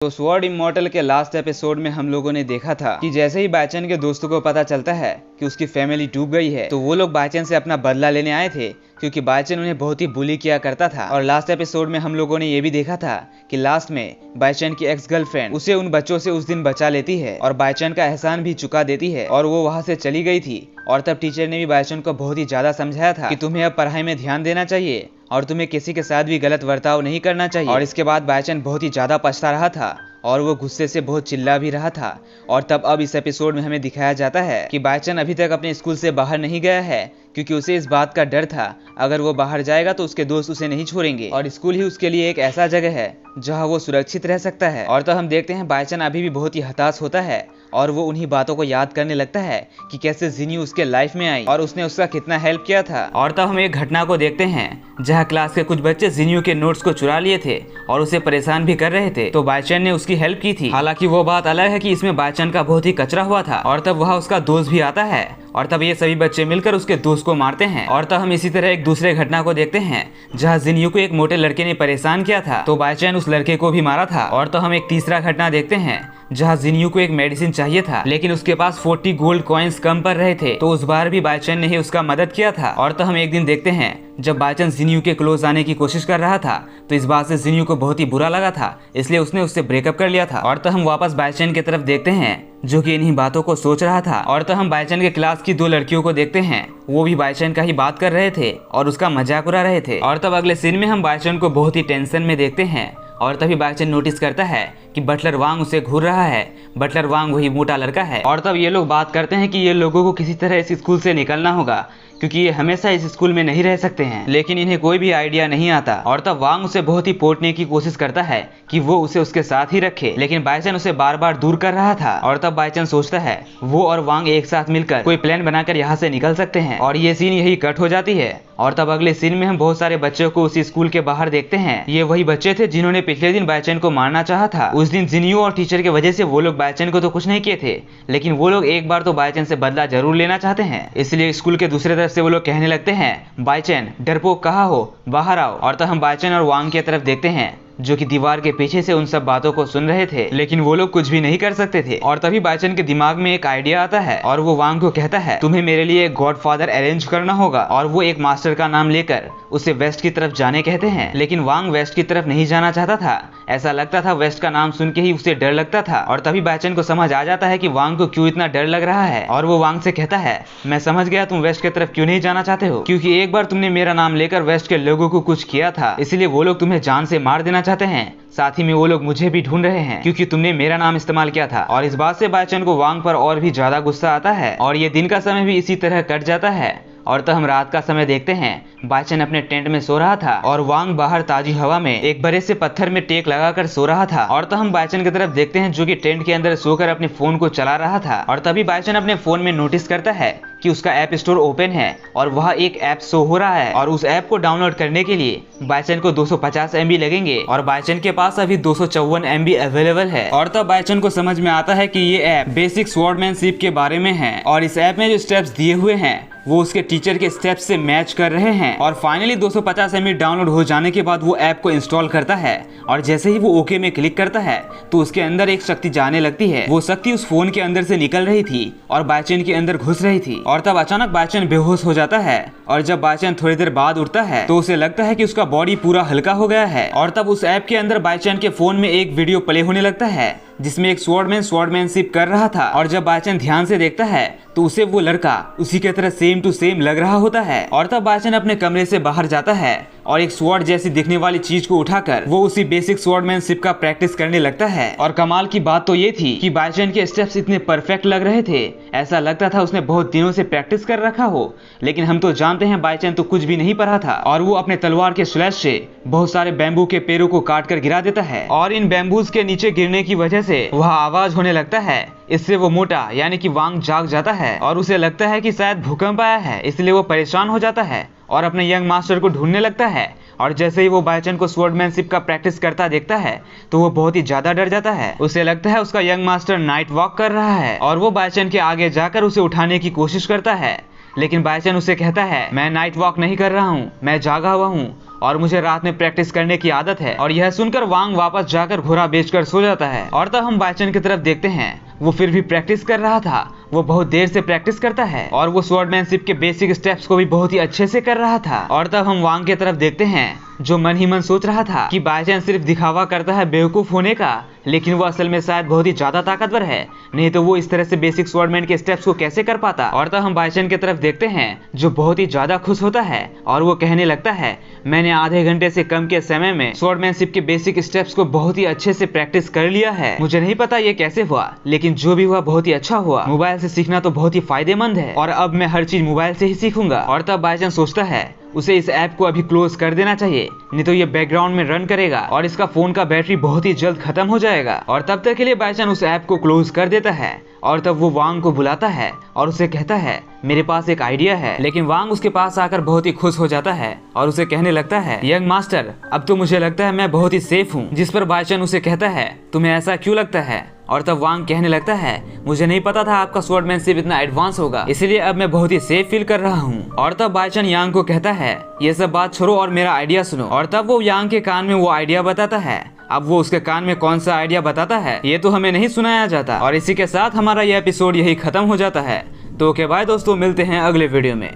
तो sword immortal के last episode में हम लोगों ने देखा था कि जैसे ही बायचन के दोस्तों को पता चलता है कि उसकी फैमिली डूब गई है तो वो लोग बायचन से अपना बदला लेने आए थे, क्योंकि बायचन उन्हें बहुत ही बुली किया करता था। और लास्ट एपिसोड में हम लोगों ने ये भी देखा था कि लास्ट में बायचन की एक्स गर्लफ्रेंड उसे उन बच्चों से उस दिन बचा लेती है और बायचन का एहसान भी चुका देती है और वो वहाँ से चली गई थी। और तब टीचर ने भी बायचन को बहुत ही ज्यादा समझाया था कि तुम्हें अब पढ़ाई में ध्यान देना चाहिए और तुम्हें किसी के साथ भी गलत बर्ताव नहीं करना चाहिए। और इसके बाद बायचन बहुत ही ज्यादा पछता रहा था और वो गुस्से से बहुत चिल्ला भी रहा था। और तब अब इस एपिसोड में हमें दिखाया जाता है कि बायचन अभी तक अपने स्कूल से बाहर नहीं गया है, क्योंकि उसे इस बात का डर था अगर वो बाहर जाएगा तो उसके दोस्त उसे नहीं छोड़ेंगे और स्कूल ही उसके लिए एक ऐसा जगह है जहाँ वो सुरक्षित रह सकता है। और तब हम देखते हैं बायचन अभी भी बहुत ही हताश होता है और वो उन्हीं बातों को याद करने लगता है कि कैसे जिन्यू उसके लाइफ में आई और उसने उसका कितना हेल्प किया था। और तब हम एक घटना को देखते हैं जहाँ क्लास के कुछ बच्चे जिन्यू के नोट्स को चुरा लिए थे और उसे परेशान भी कर रहे थे, तो बायचन ने उसकी हेल्प की थी। हालांकि वो बात अलग है कि इसमें बायचन का बहुत ही कचरा हुआ था। और तब वहाँ उसका दोस्त भी आता है और तब ये सभी बच्चे मिलकर उसके दोस्त को मारते हैं। और तब हम इसी तरह एक दूसरे घटना को देखते हैं जहाँ जिन्यू को एक मोटे लड़के ने परेशान किया था, तो बायचन उस लड़के को भी मारा था। और तो हम एक तीसरा घटना देखते हैं जहाँ जिन्यू को एक मेडिसिन चाहिए था, लेकिन उसके पास 40 गोल्ड कॉइन्स कम पड़ रहे थे, तो उस बार भी बायचन ने ही उसका मदद किया था। और तो हम एक दिन देखते हैं जब बायचन जिन्यू के क्लोज आने की कोशिश कर रहा था, तो इस बात से जिन्यू को बहुत ही बुरा लगा था, इसलिए उसने उससे ब्रेकअप कर लिया था। और तो हम वापस बायचन की तरफ देखते हैं जो कि इन्हीं बातों को सोच रहा था। और तो हम बायचन के क्लास की 2 लड़कियों को देखते हैं, वो भी बायचन का ही बात कर रहे थे और उसका मजाक उड़ा रहे थे। और तब अगले सीन में हम बायचन को बहुत ही टेंशन में देखते हैं और तभी बायचन नोटिस करता है कि बटलर वांग उसे घूर रहा है। बटलर वांग वही मोटा लड़का है। और तब ये लोग बात करते हैं कि ये लोगों को किसी तरह इस स्कूल से निकलना होगा, क्योंकि ये हमेशा इस स्कूल में नहीं रह सकते हैं, लेकिन इन्हें कोई भी आइडिया नहीं आता। और तब वांग उसे बहुत ही पोटने की कोशिश करता है कि वो उसे उसके साथ ही रखे, लेकिन बायचन उसे बार बार दूर कर रहा था। और तब बायचन सोचता है वो और वांग एक साथ मिलकर कोई प्लान बनाकर यहाँ से निकल सकते हैं। और ये सीन यही कट हो जाती है। और तब अगले सीन में हम बहुत सारे बच्चों को उसी स्कूल के बाहर देखते हैं। ये वही बच्चे थे जिन्होंने पिछले दिन बायचन को मारना चाहा था। उस दिन जिन्यू और टीचर की वजह से वो लोग बायचन को तो कुछ नहीं किए थे, लेकिन वो लोग एक बार तो बायचन से बदला जरूर लेना चाहते हैं। इसलिए स्कूल के दूसरे तरफ से वो लोग कहने लगते हैं, बायचन डरपोक कहाँ हो, बाहर आओ। और तब हम बायचन और वांग की तरफ देखते हैं जो कि दीवार के पीछे से उन सब बातों को सुन रहे थे, लेकिन वो लोग कुछ भी नहीं कर सकते थे। और तभी बायचन के दिमाग में एक आइडिया आता है और वो वांग को कहता है, तुम्हें मेरे लिए एक गॉडफादर अरेंज करना होगा। और वो एक मास्टर का नाम लेकर उसे वेस्ट की तरफ जाने कहते हैं, लेकिन वांग वेस्ट की तरफ नहीं जाना चाहता था। ऐसा लगता था वेस्ट का नाम सुन के ही उसे डर लगता था। और तभी बायचन को समझ आ जाता है कि वांग को क्यों इतना डर लग रहा है और वो वांग से कहता है, मैं समझ गया तुम वेस्ट की तरफ क्यों नहीं जाना चाहते हो, क्योंकि एक बार तुमने मेरा नाम लेकर वेस्ट के लोगों को कुछ किया था, इसलिए वो लोग तुम्हें जान से मार देना चाहते हैं। साथ ही में वो लोग मुझे भी ढूंढ रहे हैं क्योंकि तुमने मेरा नाम इस्तेमाल किया था। और इस बात से बायचन को वांग पर और भी ज्यादा गुस्सा आता है और ये दिन का समय भी इसी तरह कट जाता है। और तो हम रात का समय देखते हैं बायचन अपने टेंट में सो रहा था और वांग बाहर ताजी हवा में एक बड़े से पत्थर में टेक लगाकर सो रहा था। और तो हम बायचन की तरफ देखते हैं जो कि टेंट के अंदर सोकर अपने फोन को चला रहा था। और तभी बायचन अपने फोन में नोटिस करता है कि उसका ऐप स्टोर ओपन है और वहाँ एक ऐप शो हो रहा है और उस ऐप को डाउनलोड करने के लिए बायचन को 250 MB लगेंगे और बायचन के पास अभी 254 MB अवेलेबल है। और तब बायचन को समझ में आता है कि ये ऐप बेसिक स्वॉर्डमैनशिप के बारे में है और इस ऐप में जो स्टेप्स दिए हुए हैं वो उसके टीचर के स्टेप्स से मैच कर रहे हैं। और फाइनली 250 MB डाउनलोड हो जाने के बाद वो ऐप को इंस्टॉल करता है और जैसे ही वो ओके में क्लिक करता है तो उसके अंदर एक शक्ति जाने लगती है। वो शक्ति उस फोन के अंदर से निकल रही थी और बायचन के अंदर घुस रही थी। और तब अचानक बायचन बेहोश हो जाता है और जब बायचन थोड़ी देर बाद उठता है तो उसे लगता है कि उसका बॉडी पूरा हल्का हो गया है। और तब उस ऐप के अंदर बायचन के फोन में एक वीडियो प्ले होने लगता है जिसमें एक स्वॉर्डमैन स्वॉर्डमैनशिप कर रहा था। और जब बायचन ध्यान से देखता है तो उसे वो लड़का उसी की तरह सेम टू सेम लग रहा होता है। और तब बायचन अपने कमरे से बाहर जाता है और एक स्वॉर्ड जैसी दिखने वाली चीज को उठाकर वो उसी बेसिक स्वॉर्डमैनशिप का प्रैक्टिस करने लगता है। और कमाल की बात तो ये थी कि बायचन के स्टेप्स इतने परफेक्ट लग रहे थे, ऐसा लगता था उसने बहुत दिनों से प्रैक्टिस कर रखा हो। लेकिन हम तो जानते हैं बायचन तो कुछ भी नहीं पढ़ा था और वो अपने तलवार के स्लैश से बहुत सारे बैम्बू के पेड़ों को काट कर गिरा देता है और इन बैम्बूज के नीचे गिरने की वजह से वह आवाज होने लगता है। इससे वो मोटा यानी कि वांग जाग जाता है और उसे लगता है कि शायद भूकंप आया है, इसलिए वो परेशान हो जाता है और अपने यंग मास्टर को ढूंढने लगता है। और जैसे ही वो बायचन को स्वॉर्डमैनशिप का प्रैक्टिस करता देखता है तो वो बहुत ही ज्यादा डर जाता है। उसे लगता है उसका यंग मास्टर नाइट वॉक कर रहा है और वो बायचन के आगे जाकर उसे उठाने की कोशिश करता है, लेकिन बायचन उसे कहता है मैं नाइट वॉक नहीं कर रहा हूँ, मैं जागा हुआ हूँ और मुझे रात में प्रैक्टिस करने की आदत है। और यह सुनकर वांग वापस जाकर घोड़ा बेचकर सो जाता है। और तब हम बायचन की तरफ देखते हैं, वो फिर भी प्रैक्टिस कर रहा था। वो बहुत देर से प्रैक्टिस करता है और वो स्वॉर्डमैनशिप के बेसिक स्टेप्स को भी बहुत ही अच्छे से कर रहा था। और तब हम वांग की तरफ देखते हैं, जो मन ही मन सोच रहा था कि बायचन सिर्फ दिखावा करता है बेवकूफ होने का, लेकिन वो असल में शायद बहुत ही ज्यादा ताकतवर है, नहीं तो वो इस तरह से बेसिक स्वॉर्डमैन के स्टेप्स को कैसे कर पाता। और तब हम बायचन की तरफ देखते हैं, जो बहुत ही ज्यादा खुश होता है और वो कहने लगता है मैंने आधे घंटे से कम के समय में स्वॉर्डमैनशिप के बेसिक स्टेप्स को बहुत ही अच्छे से प्रैक्टिस कर लिया है। मुझे नहीं पता ये कैसे हुआ, लेकिन जो भी हुआ बहुत ही अच्छा हुआ। मोबाइल से सीखना तो बहुत ही फायदेमंद है और अब मैं हर चीज मोबाइल से ही सीखूंगा। और तब बायचन सोचता है उसे इस ऐप को अभी क्लोज कर देना चाहिए, नहीं तो ये बैकग्राउंड में रन करेगा और इसका फोन का बैटरी बहुत ही जल्द खत्म हो जाएगा। और तब तक के लिए बायचन उस ऐप को क्लोज कर देता है। और तब वो वांग को बुलाता है और उसे कहता है मेरे पास एक आइडिया है। लेकिन वांग उसके पास आकर बहुत ही खुश हो जाता है और उसे कहने लगता है यंग मास्टर, अब तो मुझे लगता है मैं बहुत ही सेफ हूँ। जिस पर बायचन उसे कहता है तुम्हें ऐसा क्यों लगता है। और तब वांग कहने लगता है मुझे नहीं पता था आपका स्वॉर्डमैनशिप इतना एडवांस होगा, इसलिए अब मैं बहुत ही सेफ फील कर रहा हूँ। और तब बायचन यांग को कहता है ये सब बात छोड़ो और मेरा आइडिया सुनो। और तब वो यांग के कान में वो आइडिया बताता है। अब वो उसके कान में कौन सा आइडिया बताता है ये तो हमें नहीं सुनाया जाता। और इसी के साथ हमारा यह एपिसोड यही खत्म हो जाता है। तो ओके बाय दोस्तों, मिलते हैं अगले वीडियो में।